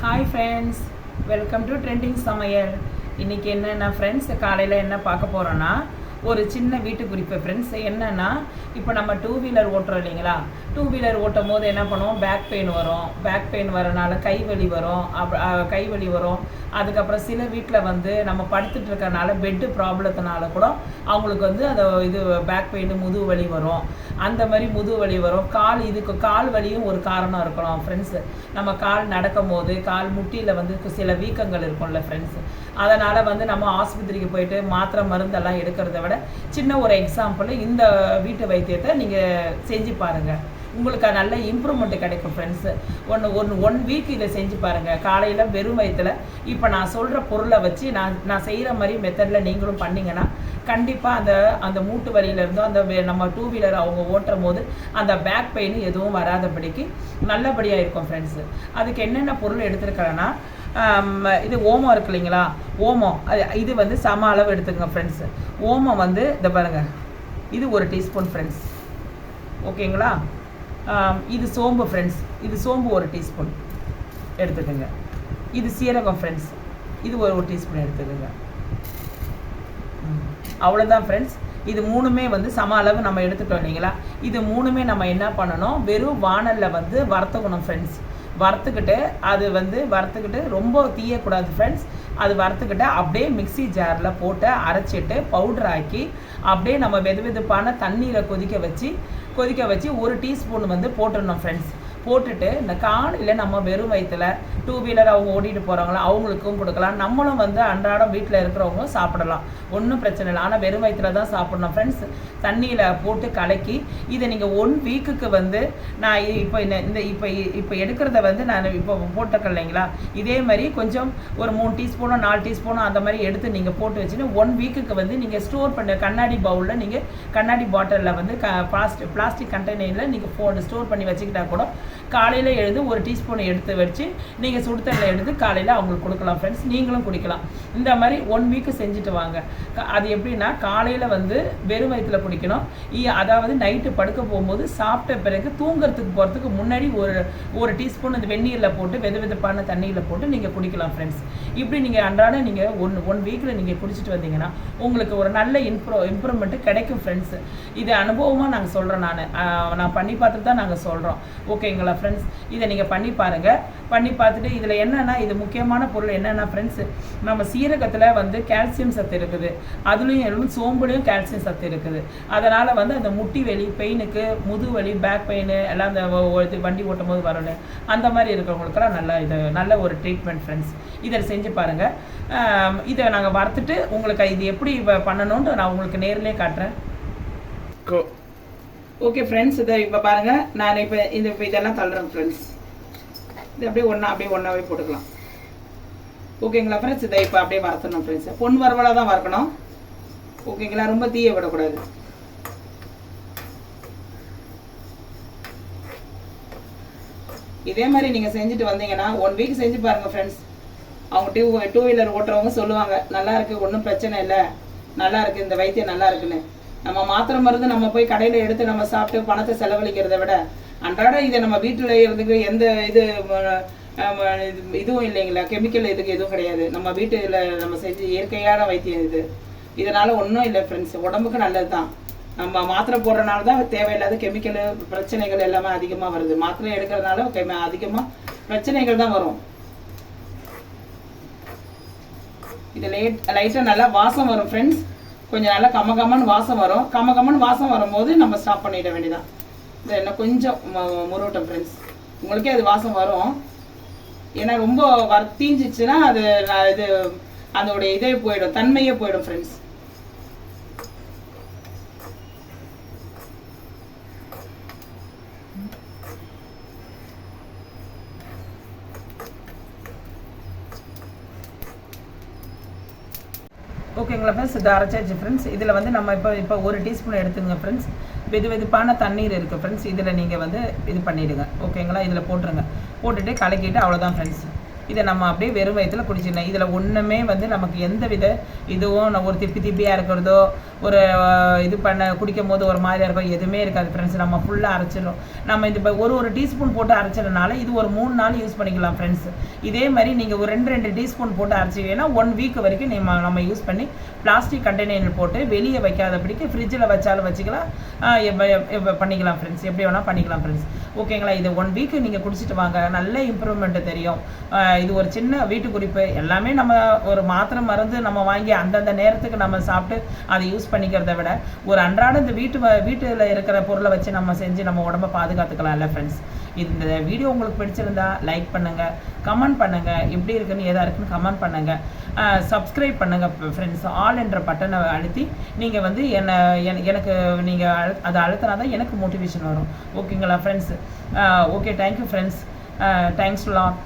Hi friends, welcome to trending சமையல். இன்றைக்கி என்னென்னா ஃப்ரெண்ட்ஸ், காலையில் என்ன பார்க்க போகிறோன்னா ஒரு சின்ன வீட்டு குறிப்பு ஃப்ரெண்ட்ஸ். என்னென்னா, இப்போ நம்ம டூ வீலர் ஓட்டுறோம் இல்லைங்களா, டூ வீலர் ஓட்டும் போது என்ன பண்ணுவோம், பேக் பெயின் வரும். பேக் பெயின் வரனால கைவலி வரும். கைவலி வரும். அதுக்கப்புறம் சில வீட்டில் வந்து நம்ம படுத்துட்டு இருக்கறனால பெட்டு ப்ராப்ளத்தினால கூட அவங்களுக்கு வந்து அந்த இது பேக் பெயின் முதுகு வலி வரும். அந்த மாதிரி முதுகு வலி வரும். இதுக்கு கால் வலியும் ஒரு காரணம் இருக்கணும் ஃப்ரெண்ட்ஸு. நம்ம கால் நடக்கும் போது கால் முட்டியில் வந்து சில வீக்கங்கள் இருக்கும்ல ஃப்ரெண்ட்ஸ். அதனால் வந்து நம்ம ஆஸ்பத்திரிக்கு போயிட்டு மாத்திரை மருந்தெல்லாம் எடுக்கிறத விட சின்ன ஒரு எக்ஸாம்பிள் இந்த வீட்டு வைத்தியத்தை நீங்கள் செஞ்சு பாருங்கள். உங்களுக்கு நல்ல இம்ப்ரூவ்மெண்ட் கிடைக்கும் ஃப்ரெண்ட்ஸு. ஒன் வீக் இதை செஞ்சு பாருங்கள். காலையில் வெறும் வயிற்றுல இப்போ நான் சொல்கிற பொருளை வச்சு நான் செய்கிற மாதிரி மெத்தடில் நீங்களும் பண்ணிங்கன்னா கண்டிப்பாக அந்த மூட்டு வலியிலேருந்தோ நம்ம டூ வீலர் அவங்க ஓட்டுற போது அந்த பேக் பெயின் எதுவும் வராதபடிக்கு நல்லபடியாக இருக்கும் ஃப்ரெண்ட்ஸு. அதுக்கு என்னென்ன பொருள் எடுத்துருக்கிறேன்னா, இது ஓமம் இருக்கு இல்லைங்களா, ஓமம் இது வந்து சம அளவு எடுத்துக்கங்க ஃப்ரெண்ட்ஸு. ஓமம் வந்து இதை பாருங்கள், இது 1 டீஸ்பூன் ஃப்ரெண்ட்ஸ். ஓகேங்களா. இது சோம்பு ஃப்ரெண்ட்ஸ், இது சோம்பு 1 டீஸ்பூன் எடுத்துக்கோங்க. இது சீரகம் ஃப்ரெண்ட்ஸ், இது ஒரு டீஸ்பூன் எடுத்துக்கோங்க. அவ்வளோதான் ஃப்ரெண்ட்ஸ். இது மூணுமே வந்து சம அளவு நம்ம எடுத்துட்டோம் இல்லைங்களா. இது மூணுமே நம்ம என்ன பண்ணணும், வெறும் வானலில் வந்து வறுத்துக்கணும் ஃப்ரெண்ட்ஸ். வறுத்துக்கிட்டு ரொம்ப தீயக்கூடாது ஃப்ரெண்ட்ஸ். அது வறுத்துக்கிட்டு அப்படியே மிக்சி ஜாரில் போட்டு அரைச்சிட்டு பவுடர் ஆக்கி அப்படியே நம்ம வெதுவெதுப்பான தண்ணீரை கொதிக்க வச்சு 1 டீஸ்பூன் வந்து போட்டுடணும் ஃப்ரெண்ட்ஸ். போட்டுட்டு இந்த காலையில் நம்ம வெறும் வயிற்றுல டூ வீலர் அவங்க ஓட்டிகிட்டு போகிறாங்களோ அவங்களுக்கும் கொடுக்கலாம். நம்மளும் வந்து அன்றாடம் வீட்டில் இருக்கிறவங்களும் சாப்பிடலாம், ஒன்றும் பிரச்சனை இல்லை. ஆனால் வெறும் வயிற்றுல தான் சாப்பிடணும் ஃப்ரெண்ட்ஸ். தண்ணியில் போட்டு கலக்கி இதை நீங்கள் 1 வீக்குக்கு வந்து நான் இப்போ எடுக்கிறத வந்து நான் இப்போ போட்டிருக்கேன் இல்லைங்களா, இதே மாதிரி கொஞ்சம் ஒரு 3 டீஸ்பூனோ 4 டீஸ்பூனோ அந்த மாதிரி எடுத்து நீங்கள் போட்டு வச்சுட்டு 1 வீக்குக்கு வந்து நீங்கள் ஸ்டோர் பண்ண கண்ணாடி பவுலில் நீங்கள் கண்ணாடி பாட்டிலில் வந்து பிளாஸ்டிக் கண்டெய்னரில் நீங்கள் ஸ்டோர் பண்ணி வச்சுக்கிட்டா கூட காலையில் எழுந்து 1 டீஸ்பூன் எடுத்து வச்சு நீங்கள் சுடுதண்ணில் எடுத்து காலையில் அவங்களுக்கு கொடுக்கலாம் ஃப்ரெண்ட்ஸ். நீங்களும் குடிக்கலாம். இந்த மாதிரி 1 வீக்கு செஞ்சுட்டு வாங்க. அது எப்படின்னா, காலையில் வந்து வெறும் வயிற்றுல குடிக்கணும். அதாவது நைட்டு படுக்க போகும்போது சாப்பிட்ட பிறகு தூங்குறதுக்கு போகிறதுக்கு முன்னாடி ஒரு டீஸ்பூன் அந்த வெந்நீரில் போட்டு வெதுவெதுப்பான தண்ணியில் போட்டு நீங்கள் குடிக்கலாம் ஃப்ரெண்ட்ஸ். இப்படி நீங்கள் அன்றாட நீங்கள் ஒன் வீக்கில் நீங்கள் குடிச்சிட்டு வந்தீங்கன்னா உங்களுக்கு ஒரு நல்ல இம்ப்ரூவ்மெண்ட்டு கிடைக்கும் ஃப்ரெண்ட்ஸ். இது அனுபவமாக நாங்கள் சொல்கிறோம். நான் பண்ணி பார்த்துட்டு தான் நாங்கள் சொல்கிறோம். ஓகேங்களா ஃப்ரெண்ட்ஸ். இதை நீங்கள் பண்ணி பாருங்கள். பண்ணி பார்த்துட்டு இதில் என்னென்னா, இது முக்கியமான பொருள் என்னென்னா ஃப்ரெண்ட்ஸ், நம்ம சீரகத்தில் வந்து கால்சியம் சத்து இருக்குது. அதுலேயும் சோம்புலையும் கால்சியம் சத்து இருக்குது. அதனால் வந்து அந்த முட்டி வலி பெயினுக்கு, முதுகு வலி, பேக் பெயின் எல்லாம் அந்த வண்டி ஓட்டும் போது வரணும் அந்த மாதிரி இருக்கிறவங்களுக்கெல்லாம் நல்ல ஒரு ட்ரீட்மெண்ட் ஃப்ரெண்ட்ஸ். இதை செஞ்சு பாருங்கள். இதை நாங்கள் வறுத்துட்டு உங்களுக்கு இது எப்படி பண்ணணுன்ட்டு நான் உங்களுக்கு நேரிலே காட்டுறேன். ஓகே ஃப்ரெண்ட்ஸ், இதை இப்போ பாருங்கள். நான் இப்போ இதெல்லாம் தள்ளுறேன் ஃப்ரெண்ட்ஸ். இது அப்படியே ஒன்றாவே போட்டுக்கலாம். ஓகேங்களா ஃப்ரெண்ட்ஸ். இதை இப்போ அப்படியே வறுத்தணும் ஃப்ரெண்ட்ஸ். பொன் வறுவலாக தான் வறுக்கணும். ஓகேங்களா, ரொம்ப தீய விடக்கூடாது. இதே மாதிரி நீங்கள் செஞ்சுட்டு வந்தீங்கன்னா 1 வீக் செஞ்சு பாருங்கள் ஃப்ரெண்ட்ஸ். அவங்க டூ வீலர் ஓட்டுறவங்க சொல்லுவாங்க, நல்லா இருக்குது, ஒன்றும் பிரச்சனை இல்லை, நல்லா இருக்குது, இந்த வைத்தியம் நல்லா இருக்குன்னு. நம்ம மாத்திரை மருந்து நம்ம போய் கடையில் எடுத்து நம்ம சாப்பிட்டு பணத்தை செலவழிக்கிறத விட அன்றாட இதை நம்ம வீட்டில் இருந்துக்கு எந்த இதுவும் இல்லைங்களா, கெமிக்கல் இதுக்கு எதுவும் கிடையாது. நம்ம வீட்டில் நம்ம செஞ்சு இயற்கையான வைத்தியம் இதனால் ஒன்றும் இல்லை ஃப்ரெண்ட்ஸ். உடம்புக்கு நல்லது தான். நம்ம மாத்திரை போடுறதுனால தான் தேவையில்லாத கெமிக்கல் பிரச்சனைகள் எல்லாமே அதிகமாக வருது. மாத்திரை எடுக்கிறதுனால அதிகமாக பிரச்சனைகள் தான் வரும். இது லைட்டாக நல்லா வாசம் வரும் ஃப்ரெண்ட்ஸ். கொஞ்சம் நல்லா கம்மன்னு வாசம் வரும். கம்மன்னு வாசம் வரும்போது நம்ம ஸ்டாப் பண்ணிட வேண்டியதான். இதை என்ன கொஞ்சம் முருகட்டும் ஃப்ரெண்ட்ஸ். உங்களுக்கே அது வாசம் வரும். ஏன்னா ரொம்ப தீஞ்சிச்சுன்னா அதோடைய இதே போயிடும், தன்மையே போயிடும் ஃப்ரெண்ட்ஸ். ஓகேங்களா ஃப்ரெண்ட்ஸ். இதை அரைச்சாச்சு ஃப்ரெண்ட்ஸ். இதில் வந்து நம்ம இப்போ 1 டீஸ்பூன் எடுத்துங்க ஃப்ரெண்ட்ஸ். வெதுவெதுப்பான தண்ணீர் இருக்குது ஃப்ரெண்ட்ஸ். இதில் நீங்கள் வந்து இது பண்ணிவிடுங்க. ஓகேங்களா, இதில் போட்டுருங்க. போட்டுட்டு கலக்கிட்டு அவ்வளோதான் ஃப்ரெண்ட்ஸ். இதை நம்ம அப்படியே வெறும் வயிற்றுல குடிச்சிடணும். இதில் ஒன்றுமே வந்து நமக்கு எந்த வித இதுவும் ஒரு திப்பியாக இருக்கிறதோ ஒரு இது குடிக்கும் போது ஒரு மாதிரியாக இருக்கும் எதுவுமே இருக்காது ஃப்ரெண்ட்ஸ். நம்ம ஃபுல்லாக அரைச்சிடும். நம்ம இது ஒரு டீஸ்பூன் போட்டு அரைச்சதுனால இது ஒரு 3 நாள் யூஸ் பண்ணிக்கலாம் ஃப்ரெண்ட்ஸ். இதே மாதிரி நீங்கள் ஒரு 2 டீஸ்பூன் போட்டு அரைச்சிங்கன்னா 1 வீக் வரைக்கும் நம்ம யூஸ் பண்ணி பிளாஸ்டிக் கண்டெய்னர் போட்டு வெளியே வைக்காதபடிக்கு ஃப்ரிட்ஜில் வச்சாலும் வச்சுக்கலாம், பண்ணிக்கலாம் ஃப்ரெண்ட்ஸ். எப்படி வேணால் பண்ணிக்கலாம் ஃப்ரெண்ட்ஸ். ஓகேங்களா? இது 1 வீக் நீங்கள் குடிச்சிட்டு வாங்க, நல்ல இம்ப்ரூவ்மெண்ட் தெரியும். இது ஒரு சின்ன வீட்டு குறிப்பு. எல்லாமே நம்ம ஒரு மாத்திரை மருந்து நம்ம வாங்கி அந்தந்த நேரத்துக்கு நம்ம சாப்பிட்டு அதை யூஸ் பண்ணிக்கிறத விட ஒரு அன்றாட இந்த வீட்டில் இருக்கிற பொருளை வச்சு நம்ம செஞ்சு நம்ம உடம்பை பாதுகாத்துக்கலாம்ல ஃப்ரெண்ட்ஸ். இந்த வீடியோ உங்களுக்கு பிடிச்சிருந்தா லைக் பண்ணுங்கள், கமெண்ட் பண்ணுங்கள், எப்படி இருக்குன்னு எதாக இருக்குன்னு கமெண்ட் பண்ணுங்கள், சப்ஸ்கிரைப் பண்ணுங்கள் ஃப்ரெண்ட்ஸ். ஆல் என்ற பட்டனை அழுத்தி நீங்கள் வந்து எனக்கு நீங்கள் அதை அழுத்தினா தான் எனக்கு மோட்டிவேஷன் வரும். ஓகேங்களா friends? Okay, thank you friends. Thanks lot.